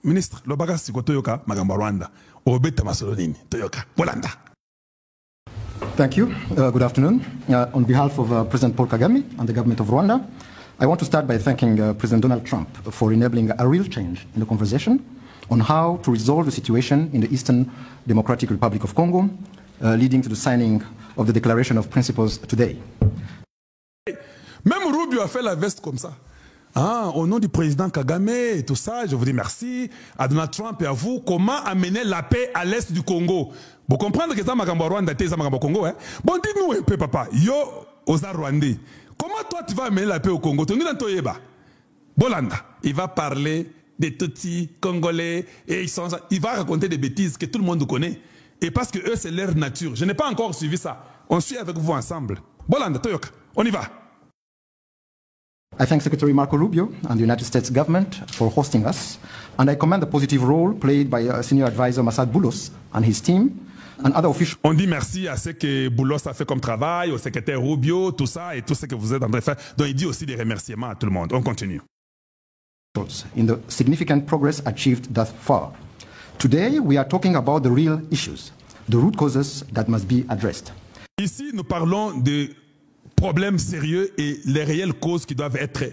Ministre, le bagage c'est Toyoka, Magamba Rwanda. Obeta Masolonini, Toyoka, Bolanda. Thank you. Good afternoon. On behalf of President Paul Kagame and the government of Rwanda, I want to start by thanking President Donald Trump for enabling a real change in the conversation on how to resolve the situation in the Eastern Democratic Republic of Congo, leading to the signing of the Declaration of Principles today. Même Rubio a fait la veste comme ça. Ah, au nom du président Kagame et tout ça, je vous dis merci à Donald Trump et à vous. Comment amener la paix à l'est du Congo? Vous comprenez que ça m'a Rwanda, ça m'a Congo, hein? Bon, dites-nous un peu, papa. Yo, aux Rwandais. Comment toi tu vas amener la paix au Congo? Tu es dans Toyeba. Bolanda, il va parler des Tutsis congolais et il va raconter des bêtises que tout le monde connaît. Et parce que eux, c'est leur nature. Je n'ai pas encore suivi ça. On suit avec vous ensemble. Bolanda, Toyoka, on y va. I thank Secretary Marco Rubio and the United States government for hosting us, and I commend the positive role played by Senior Advisor Massad Boulos and his team and other officials. On dit merci à ce que Boulos a fait comme travail, au secrétaire Rubio, tout ça et tout ce que vous êtes en train de faire. Donc il dit aussi des remerciements à tout le monde. On continue. In the significant progress achieved thus far. Today, we are talking about the real issues, the root causes that must be addressed. Ici, nous parlons de problèmes sérieux et les réelles causes qui doivent être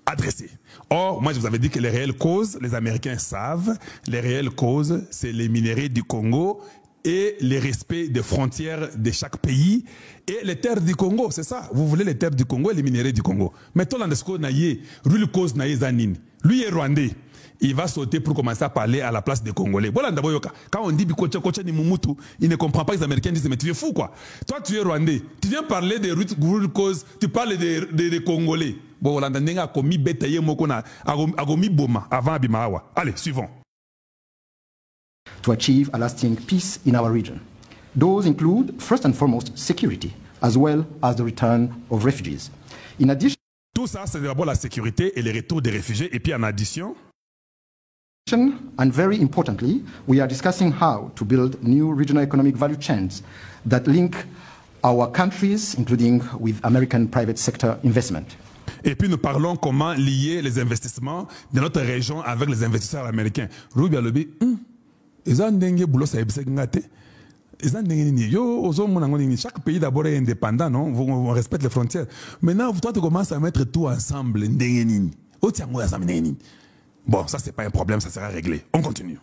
adressées. Or, moi je vous avais dit que les réelles causes, les Américains savent, les réelles causes, c'est les minéraux du Congo et le respect des frontières de chaque pays et les terres du Congo, c'est ça. Vous voulez les terres du Congo et les minéraux du Congo. Mais Tolandesco Naye, lui cause Naye Zanine, lui est rwandais. Il va sauter pour commencer à parler à la place des Congolais. Quand on dit Bikocha Kocha ni Mumutu, il ne comprend pas les Américains disent mais tu es fou quoi. Toi tu es rwandais, tu viens parler des root causes, tu parles des Congolais. Bon Hollande a commis bétaillé mokona, a commis boma avant Abimawa. Allez, suivons. To achieve a lasting peace in our region. Those include first and foremost security as well as the return of refugees. In addition, tout ça c'est d'abord la sécurité et le retour des réfugiés et puis en addition and very importantly, we are discussing how to build new regional economic value chains that link our countries, including with American private sector investment. Et puis nous parlons comment lier les investissements de notre région avec les investisseurs américains. Rubio Lobi, chaque pays d'abord est indépendant, non? On respecte les frontières. Maintenant, toi tu commences à mettre tout ensemble. Bon, ça, c'est pas un problème, ça sera réglé. On continue.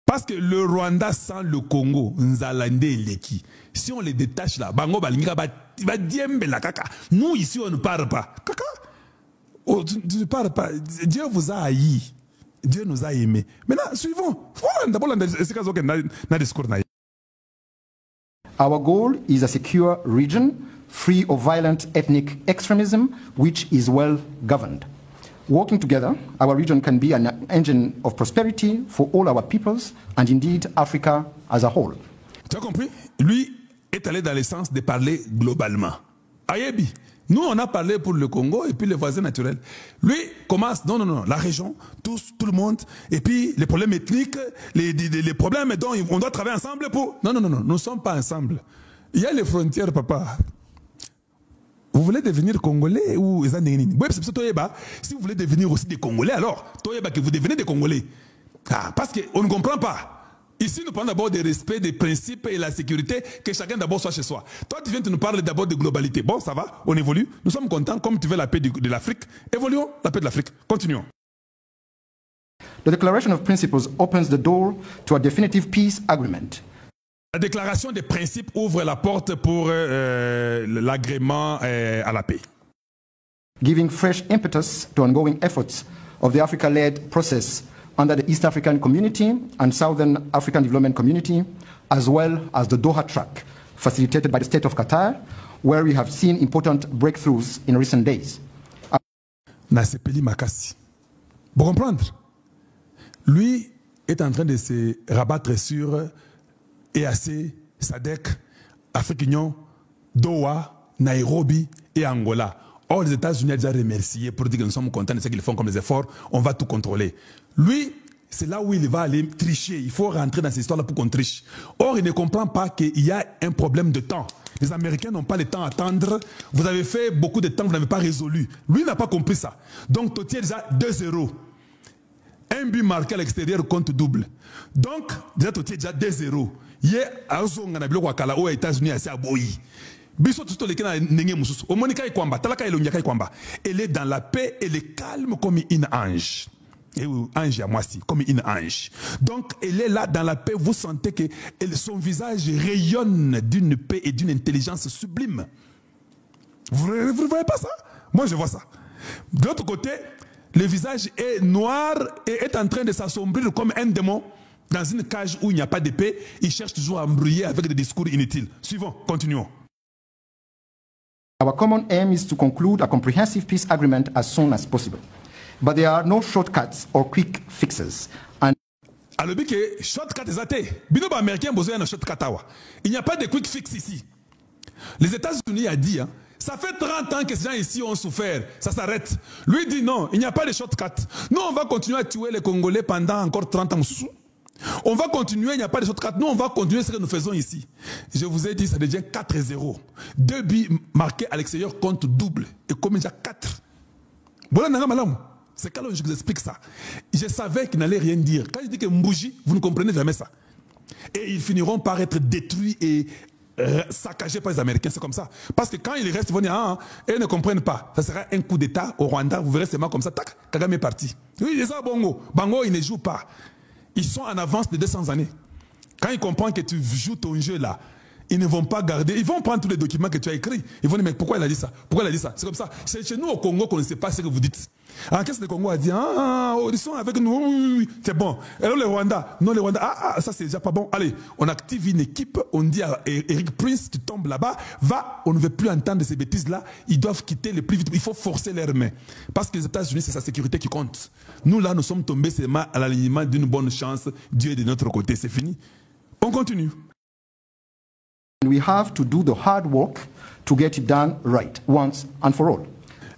Parce que le Rwanda sans le Congo, Nzalande et Leki, si on les détache là, Bango Balinga va diembe la caca. Nous, ici, on ne parle pas. Caca. Oh, tu ne parles pas. Dieu vous a haï. Dieu nous a aimés. Maintenant, suivons. Our goal is a secure region, free of violent ethnic extremism, which is well governed. Working together, our region can be an engine of prosperity for all our peoples and indeed Africa as a whole. Tu as compris? Lui est allé dans le sens de parler globalement. Ayebi, nous on a parlé pour le Congo et puis les voisins naturels. Lui commence, non, la région, tout le monde, et puis les problèmes ethniques, les problèmes dont on doit travailler ensemble pour... Non, nous ne sommes pas ensemble. Il y a les frontières, papa. Vous voulez devenir Congolais ou si vous voulez devenir aussi des Congolais, alors que vous devenez des Congolais. Ah, parce qu'on ne comprend pas. Ici, nous parlons d'abord des respects, des principes et la sécurité, que chacun d'abord soit chez soi. Toi, tu viens de nous parler d'abord de globalité. Bon, ça va, on évolue. Nous sommes contents, comme tu veux la paix de l'Afrique. Évoluons la paix de l'Afrique. Continuons. The Declaration of Principles opens the door to a definitive peace agreement. La déclaration des principes ouvre la porte pour l'agrément à la paix. Giving fresh impetus to ongoing efforts of the Africa-led process under the East African Community and Southern African Development Community, as well as the Doha track, facilitated by the state of Qatar, where we have seen important breakthroughs in recent days. Nasepeli Makassi. Vous comprendre? Lui est en train de se rabattre sur EAC, SADC, Afrique Union, Doha, Nairobi et Angola. Or, les États-Unis ont déjà remercié pour dire que nous sommes contents de ce qu'ils font comme les efforts, on va tout contrôler. Lui, c'est là où il va aller tricher. Il faut rentrer dans cette histoire-là pour qu'on triche. Or, il ne comprend pas qu'il y a un problème de temps. Les Américains n'ont pas le temps à attendre. Vous avez fait beaucoup de temps, vous n'avez pas résolu. Lui n'a pas compris ça. Donc, Totti est déjà 2-0. Un but marqué à l'extérieur compte double. Donc, déjà, tu es déjà 2-0. Hier, à aux États-Unis, à Boyi. Elle est dans la paix, elle est calme comme une ange. Et ange à moi aussi, comme une ange. Donc, elle est là dans la paix. Vous sentez que son visage rayonne d'une paix et d'une intelligence sublime. Vous ne voyez pas ça? Moi, je vois ça. De l'autre côté, le visage est noir et est en train de s'assombrir comme un démon. Dans une cage où il n'y a pas de paix, il cherche toujours à embrouiller avec des discours inutiles. Suivons, continuons. Our common aim is to conclude a comprehensive peace agreement as soon as possible. But there are no shortcuts or quick fixes. And alors, que shortcut est athée. Binoba américain besoin d'un shortcut. Il n'y a pas de quick fix ici. Les États-Unis a dit, hein, ça fait 30 ans que ces gens ici ont souffert, ça s'arrête. Lui dit non, il n'y a pas de shortcut. Nous, on va continuer à tuer les Congolais pendant encore 30 ans. On va continuer, il n'y a pas de shortcut. Nous, on va continuer ce que nous faisons ici. Je vous ai dit, ça devient 4-0. 2 buts marqués à l'extérieur compte double. Et comme déjà 4. C'est quand je vous explique ça. Je savais qu'il n'allait rien dire. Quand je dis que Mbouji, vous ne comprenez jamais ça. Et ils finiront par être détruits et saccagés par les Américains. C'est comme ça. Parce que quand ils restent, ils vont dire, ah, et ils ne comprennent pas. Ça sera un coup d'État au Rwanda. Vous verrez seulement comme ça. Tac, Kagame est parti. Oui, c'est ça, Bongo. Bongo, il ne joue pas. Ils sont en avance de 200 années. Quand ils comprennent que tu joues ton jeu là, ils ne vont pas garder, ils vont prendre tous les documents que tu as écrits. Ils vont dire, mais pourquoi il a dit ça? Pourquoi il a dit ça? C'est comme ça. C'est chez nous au Congo qu'on ne sait pas ce que vous dites. Alors qu'est-ce que le Congo a dit? Ils sont avec nous, oui, c'est bon. Alors le Rwanda, non le Rwanda, ça c'est déjà pas bon. Allez, on active une équipe, on dit à Eric Prince, tu tombes là-bas, va, on ne veut plus entendre ces bêtises-là, ils doivent quitter le plus vite, il faut forcer leurs mains. Parce que les États-Unis, c'est sa sécurité qui compte. Nous là, nous sommes tombés seulement à l'alignement d'une bonne chance, Dieu est de notre côté, c'est fini. On continue. we have to do the hard work to get it done right, once and for all.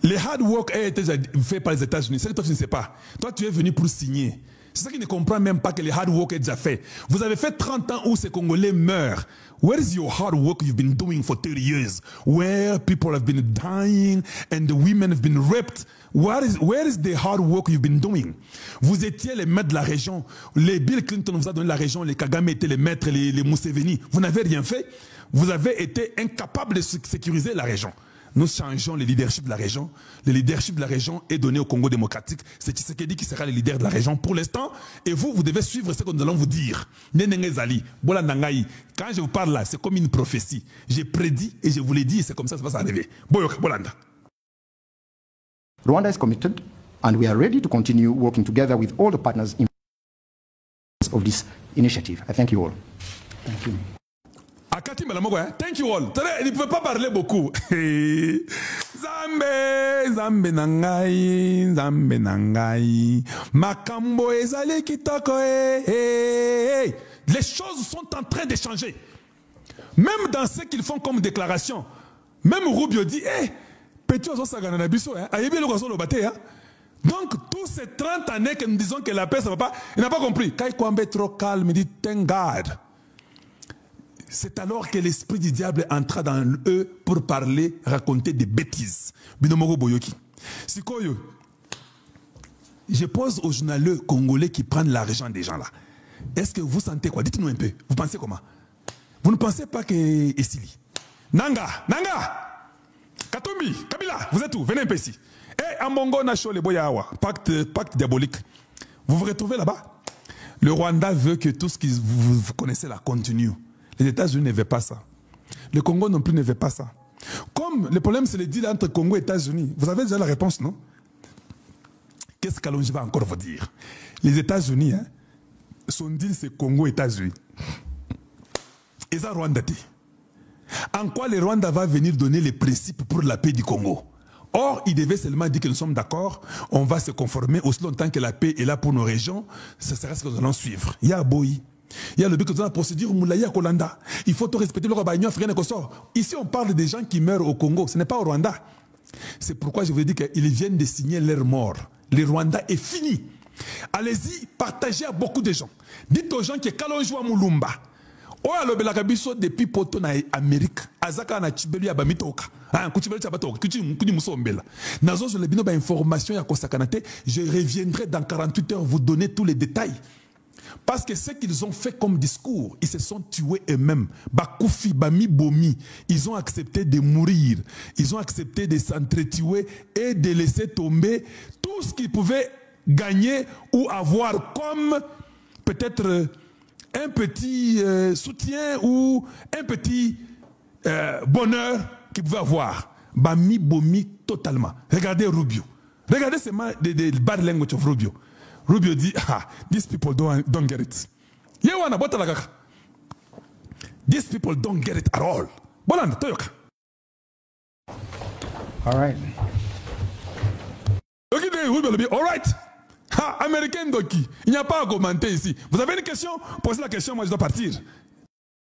Le hard work a été fait par les États-Unis. C'est que toi, tu ne sais pas. Toi, tu es venu pour signer. C'est ça qui ne comprend même pas que le hard work est déjà fait. Vous avez fait 30 ans où ces Congolais meurent. Where is your hard work you've been doing for 30 years? Where people have been dying and the women have been raped. Where is the hard work you've been doing? Vous étiez les maîtres de la région. Les Bill Clinton vous a donné la région. Les Kagame étaient les maîtres, les Museveni. Vous n'avez rien fait. Vous avez été incapables de sécuriser la région. Nous changeons le leadership de la région. Le leadership de la région est donné au Congo démocratique. C'est Tshisekedi qui sera le leader de la région pour l'instant. Et vous, vous devez suivre ce que nous allons vous dire. Quand je vous parle là, c'est comme une prophétie. J'ai prédit et je vous l'ai dit et c'est comme ça que ça va s'arriver. Rwanda is committed and we are ready to continue working together with all the partners in of this initiative. I thank you all. Thank you. Akati Malamoko, thank you all. Il ne peut pas parler beaucoup. Zambe nangai. Makambo ezali kitoko. Les choses sont en train de changer. Même dans ce qu'ils font comme déclaration. Même Rubio dit, petit ozo sagana na biso, ayebi le ozo lo bate. Donc, tous ces 30 années que nous disons que la paix, ça ne va pas, il n'a pas compris. Kai Kwambe trop calme, il dit, thank God. C'est alors que l'esprit du diable entra dans eux pour parler, raconter des bêtises. Binomogo Boyoki. Sikoyo, je pose aux journalistes congolais qui prennent l'argent des gens là. Est-ce que vous sentez quoi? Dites-nous un peu. Vous pensez comment? Vous ne pensez pas que Essili? Nanga, Katumbi, Kabila, vous êtes où? Venez un peu ici. Et Ambongo Nacho le Boyawa, pacte diabolique. Vous vous retrouvez là-bas? Le Rwanda veut que tout ce que vous connaissez là continue. Les États-Unis ne veulent pas ça. Le Congo non plus ne veut pas ça. Comme le problème, c'est le deal entre Congo et États-Unis. Vous avez déjà la réponse, non? Qu'est-ce qu'Alonji va encore vous dire? Les États-Unis, hein, son deal, c'est Congo et États-Unis. Et ça, Rwanda. En quoi le Rwanda va venir donner les principes pour la paix du Congo? Or, il devait seulement dire que nous sommes d'accord, on va se conformer aussi longtemps que la paix est là pour nos régions, ce sera ce que nous allons suivre. Il y a Boyi. Il y a le but que dans la procédure Moulaya Kolanda. Il faut tout respecter le roi Bagnon africain et Kossor. Ici, on parle des gens qui meurent au Congo. Ce n'est pas au Rwanda. C'est pourquoi je vous ai dit qu'ils viennent de signer leur mort. Le Rwanda est fini. Allez-y, partagez à beaucoup de gens. Dites aux gens que Kalonjwa Moulumba, O alobelaka biso depuis poto na Amérique azaka na chibelu ya bamitoka kuchibelu cha batoka kudi musombela nazo sur le bino ba information ya kosakanate. Je reviendrai dans 48 heures vous donner tous les détails parce que ce qu'ils ont fait comme discours, ils se sont tués eux-mêmes. Bakoufi bami bomi, ils ont accepté de mourir, ils ont accepté de s'entretuer et de laisser tomber tout ce qu'ils pouvaient gagner ou avoir comme peut-être un petit soutien ou un petit bonheur qu'il pouvait avoir. Bami bomi totalement. Regardez Rubio. Regardez seulement the bad language of Rubio. Rubio dit, these people don't get it. These people don't get it at all. All right. All right. Américain Doki, il n'y a pas à commenter ici. Vous avez une question? Posez la question, moi je dois partir.